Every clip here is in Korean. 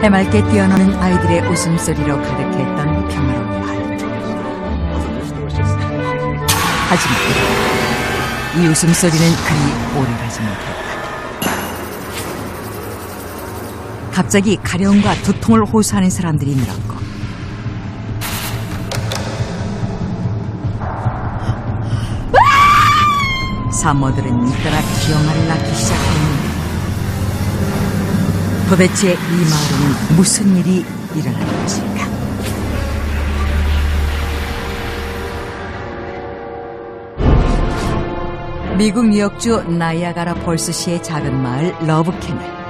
해맑게 뛰어노는 아이들의 웃음소리로 가득했던 평화로운 마을. 하지만 이 웃음소리는 그리 오래가지 못했다. 갑자기 가려움과 두통을 호소하는 사람들이 늘었고 산모들은 잇따라 기형아를 낳기 시작했는데 도대체 이 마을에는 무슨 일이 일어나는 것일까? 미국 뉴욕주 나이아가라 폴스시의 작은 마을 러브캐널.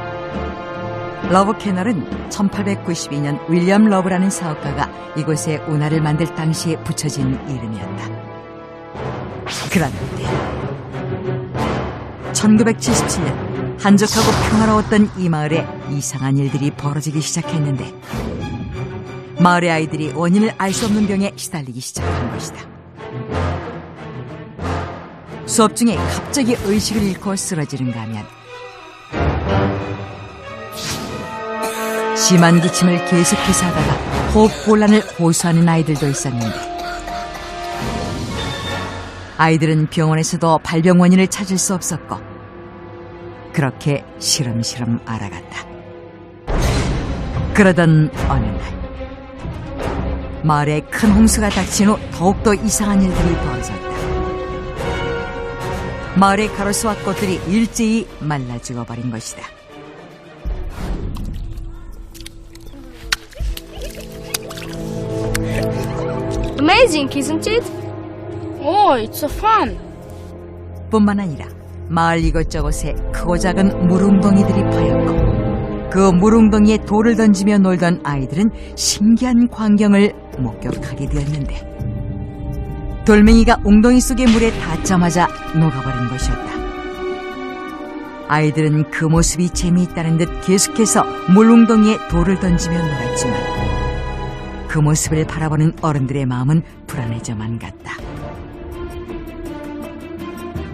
러브캐널은 1892년 윌리엄 러브라는 사업가가 이곳에 운하를 만들 당시에 붙여진 이름이었다. 그런데 1977년 한적하고 평화로웠던 이 마을에 이상한 일들이 벌어지기 시작했는데 마을의 아이들이 원인을 알 수 없는 병에 시달리기 시작한 것이다. 수업 중에 갑자기 의식을 잃고 쓰러지는가 하면 심한 기침을 계속해서 하다가 호흡곤란을 호소하는 아이들도 있었는데 아이들은 병원에서도 발병 원인을 찾을 수 없었고 그렇게 시름시름 알아갔다. 그러던 어느 날 마을에 큰 홍수가 닥친 후 더욱더 이상한 일들이 벌어졌다. 마을의 가로수와 꽃들이 일제히 말라 죽어버린 것이다. Amazing, isn't it? Oh, it's so fun. 뿐만 아니라 마을 이곳저곳에 크고 작은 물웅덩이들이 파였고 그 물웅덩이에 돌을 던지며 놀던 아이들은 신기한 광경을 목격하게 되었는데 돌멩이가 웅덩이 속의 물에 닿자마자 녹아버린 것이었다. 아이들은 그 모습이 재미있다는 듯 계속해서 물웅덩이에 돌을 던지며 놀았지만 그 모습을 바라보는 어른들의 마음은 불안해져만 갔다.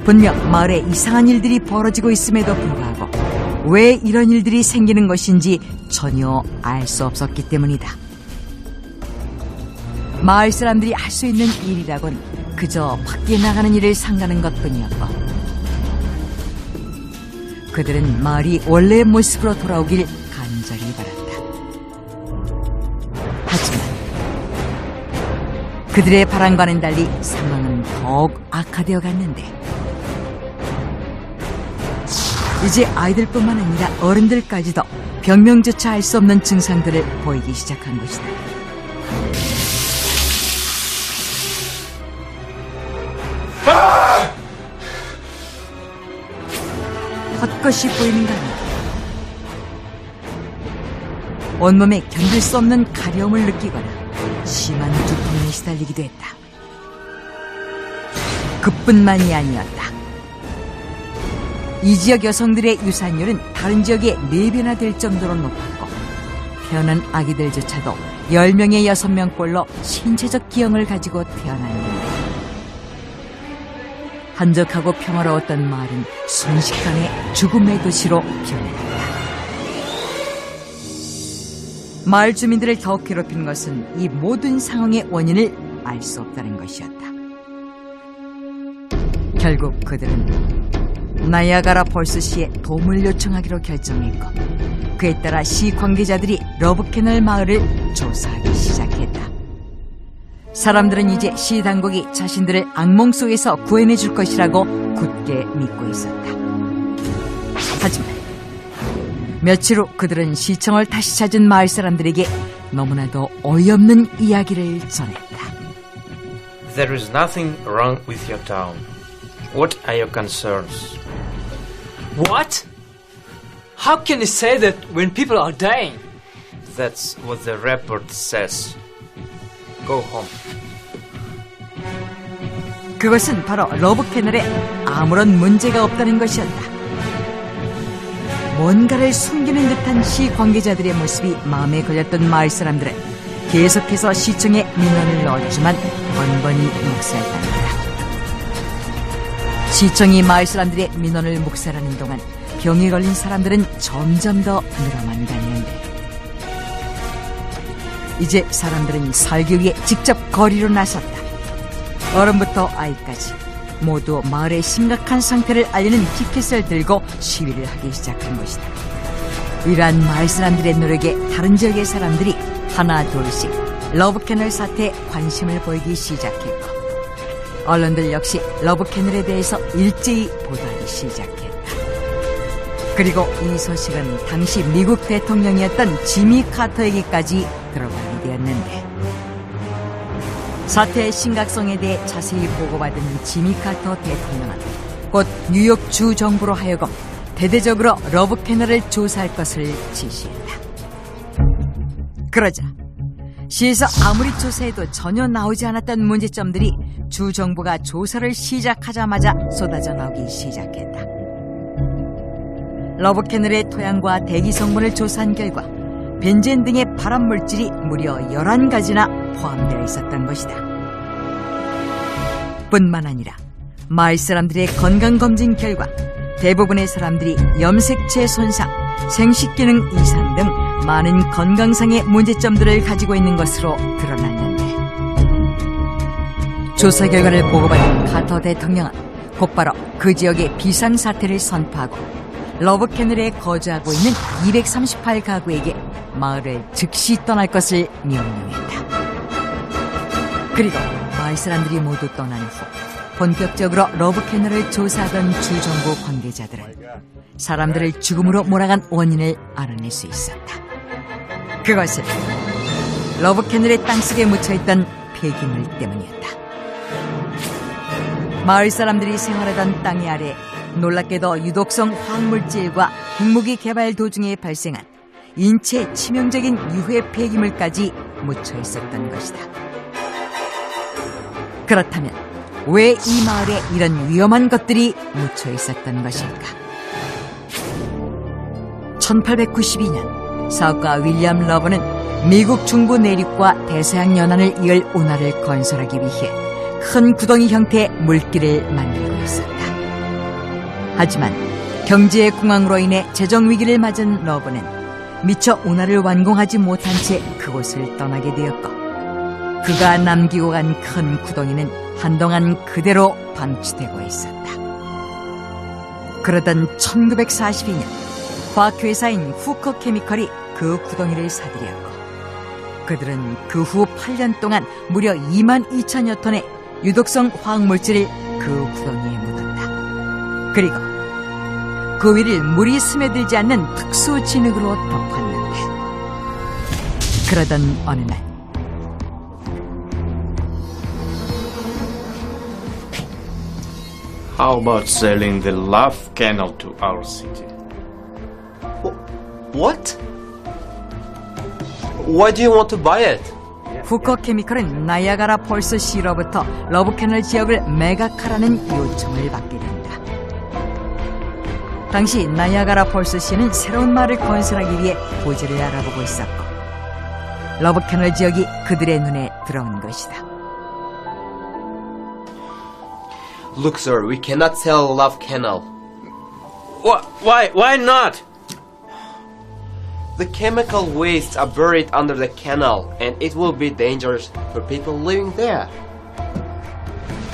분명 마을에 이상한 일들이 벌어지고 있음에도 불구하고 왜 이런 일들이 생기는 것인지 전혀 알 수 없었기 때문이다. 마을 사람들이 할 수 있는 일이라곤 그저 밖에 나가는 일을 삼가는 것뿐이었고 그들은 마을이 원래의 모습으로 돌아오길 간절히 바랐다. 하지만 그들의 바람과는 달리 상황은 더욱 악화되어 갔는데 이제 아이들뿐만 아니라 어른들까지도 병명조차 알 수 없는 증상들을 보이기 시작한 것이다. 헛것이 보이는가 하면 온몸에 견딜 수 없는 가려움을 느끼거나 심한 두통에 시달리기도 했다. 그뿐만이 아니었다. 이 지역 여성들의 유산율은 다른 지역의 4배나 될 정도로 높았고 태어난 아기들조차도 10명에 6명꼴로 신체적 기형을 가지고 태어났는데 한적하고 평화로웠던 마을은 순식간에 죽음의 도시로 변했다. 마을 주민들을 더욱 괴롭힌 것은 이 모든 상황의 원인을 알 수 없다는 것이었다. 결국 그들은 나이아가라 폴스시에 도움을 요청하기로 결정했고 그에 따라 시 관계자들이 러브캐널 마을을 조사하기 시작했다. 사람들은 이제 시 당국이 자신들을 악몽 속에서 구해내줄 것이라고 굳게 믿고 있었다. 하지만 며칠 후 그들은 시청을 다시 찾은 마을 사람들에게 너무나도 어이없는 이야기를 전했다. There is nothing wrong with your town. What are your concerns? What? How can you say that when people are dying? That's what the report says. Go home. 그것은 바로 러브캐널에 아무런 문제가 없다는 것이었다. 뭔가를 숨기는 듯한 시 관계자들의 모습이 마음에 걸렸던 마을 사람들은 계속해서 시청에 민원을 넣었지만 번번이 묵살당했다. 시청이 마을 사람들의 민원을 묵살하는 동안 병에 걸린 사람들은 점점 더 늘어만 갔는데 이제 사람들은 살기 위해 직접 거리로 나섰다. 어른부터 아이까지 모두 마을의 심각한 상태를 알리는 티켓을 들고 시위를 하기 시작한 것이다. 이러한 마을 사람들의 노력에 다른 지역의 사람들이 하나 둘씩 러브캐널 사태에 관심을 보이기 시작했고, 언론들 역시 러브캐널에 대해서 일제히 보도하기 시작했다. 그리고 이 소식은 당시 미국 대통령이었던 지미 카터에게까지 들어가게 되었는데, 사태의 심각성에 대해 자세히 보고받은 지미 카터 대통령은 곧 뉴욕 주 정부로 하여금 대대적으로 러브캐널을 조사할 것을 지시했다. 그러자 시에서 아무리 조사해도 전혀 나오지 않았던 문제점들이 주 정부가 조사를 시작하자마자 쏟아져 나오기 시작했다. 러브캐널의 토양과 대기 성분을 조사한 결과 벤젠 등의 발암물질이 무려 11가지나 포함되어 있었던 것이다. 뿐만 아니라 마을 사람들의 건강검진 결과 대부분의 사람들이 염색체 손상, 생식기능 이상 등 많은 건강상의 문제점들을 가지고 있는 것으로 드러났는데, 조사 결과를 보고받은 카터 대통령은 곧바로 그 지역의 비상사태를 선포하고 러브캐널에 거주하고 있는 238가구에게 마을을 즉시 떠날 것을 명령했다. 그리고 마을 사람들이 모두 떠난 후 본격적으로 러브캐널을 조사하던 주정부 관계자들은 사람들을 죽음으로 몰아간 원인을 알아낼 수 있었다. 그것은 러브캐널의 땅속에 묻혀있던 폐기물 때문이었다. 마을 사람들이 생활하던 땅의 아래 놀랍게도 유독성 화학물질과 핵무기 개발 도중에 발생한 인체 치명적인 유해 폐기물까지 묻혀 있었던 것이다. 그렇다면 왜 이 마을에 이런 위험한 것들이 묻혀 있었던 것일까? 1892년 사업가 윌리엄 러브는 미국 중부 내륙과 대서양 연안을 이을 운하를 건설하기 위해 큰 구덩이 형태의 물길을 만들고 있었다. 하지만 경제의 공황으로 인해 재정 위기를 맞은 러브는 미처 운하를 완공하지 못한 채 그곳을 떠나게 되었고, 그가 남기고 간 큰 구덩이는 한동안 그대로 방치되고 있었다. 그러던 1942년 화학회사인 후커 케미컬이 그 구덩이를 사들였고, 그들은 그 후 8년 동안 무려 22,000여 톤의 유독성 화학물질을 그 구덩이에 묻었다. 그리고 그 위를 물이 스며들지 않는 특수 진흙으로 덮었는데, 그러던 어느 날 How about selling the Love Canal to our city? What? Why do you want to buy it? 후커 케미컬은 나이아가라 폴스 시로부터 러브캐널 지역을 매각하라는 요청을 받게 된다. 당시 나이아가라 폴스 시는 새로운 마을을 건설하기 위해 부지를 알아보고 있었고, 러브캐널 지역이 그들의 눈에 들어온 것이다. Look, sir, we cannot sell Love Canal. Why not? The chemical wastes are buried under the canal, and it will be dangerous for people living there.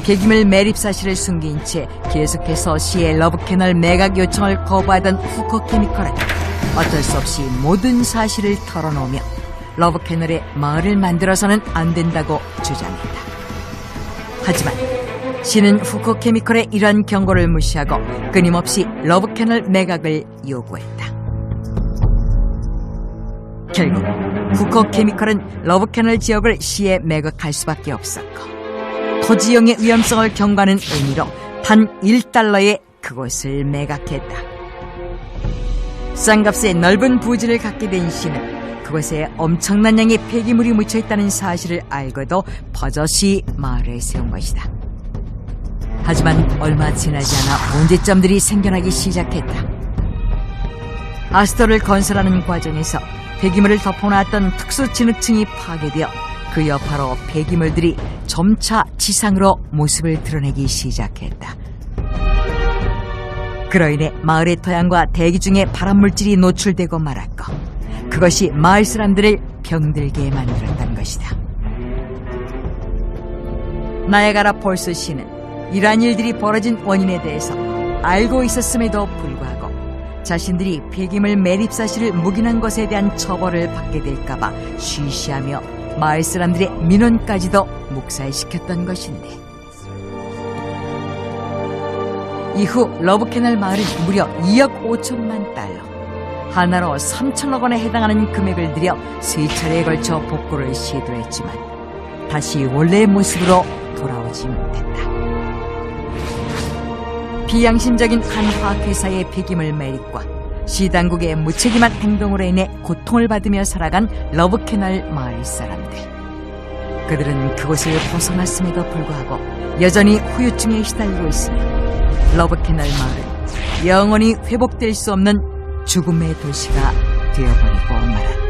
폐기물 매립 사실을 숨긴 채 계속해서 시의 러브캐널 매각 요청을 거부하던 후커 케미컬은 어쩔 수 없이 모든 사실을 털어놓으며 러브캐널에 마을을 만들어서는 안 된다고 주장했다. 하지만 시는 후커 케미컬의 이러한 경고를 무시하고 끊임없이 러브캐널 매각을 요구했다. 결국 후커 케미컬은 러브캐널 지역을 시에 매각할 수밖에 없었고, 토지 이용의 위험성을 경고하는 의미로 단 $1에 그곳을 매각했다. 싼값에 넓은 부지를 갖게 된 시는 그곳에 엄청난 양의 폐기물이 묻혀있다는 사실을 알고도 버젓이 마을을 세운 것이다. 하지만 얼마 지나지 않아 문제점들이 생겨나기 시작했다. 아스토를 건설하는 과정에서 폐기물을 덮어놨던 특수 진흙층이 파괴되어 그 여파로 폐기물들이 점차 지상으로 모습을 드러내기 시작했다. 그로 인해 마을의 토양과 대기 중에 발암물질이 노출되고 말았고, 그것이 마을 사람들을 병들게 만들었던 것이다. 나야가라 폴스 시는 이러한 일들이 벌어진 원인에 대해서 알고 있었음에도 불구하고 자신들이 폐기물 매립 사실을 묵인한 것에 대한 처벌을 받게 될까봐 쉬쉬하며 마을 사람들의 민원까지도 묵살시켰던 것인데, 이후 러브캐널 마을은 무려 2억 5천만 달러, 하나로 3천억 원에 해당하는 금액을 들여 3차례에 걸쳐 복구를 시도했지만 다시 원래의 모습으로 돌아오지 못했다. 비양심적인 한 화학회사의 폐기물 매립과 시당국의 무책임한 행동으로 인해 고통을 받으며 살아간 러브캐널 마을 사람들. 그들은 그곳을 벗어났음에도 불구하고 여전히 후유증에 시달리고 있으며 러브캐널 마을은 영원히 회복될 수 없는 죽음의 도시가 되어버리고 말았다.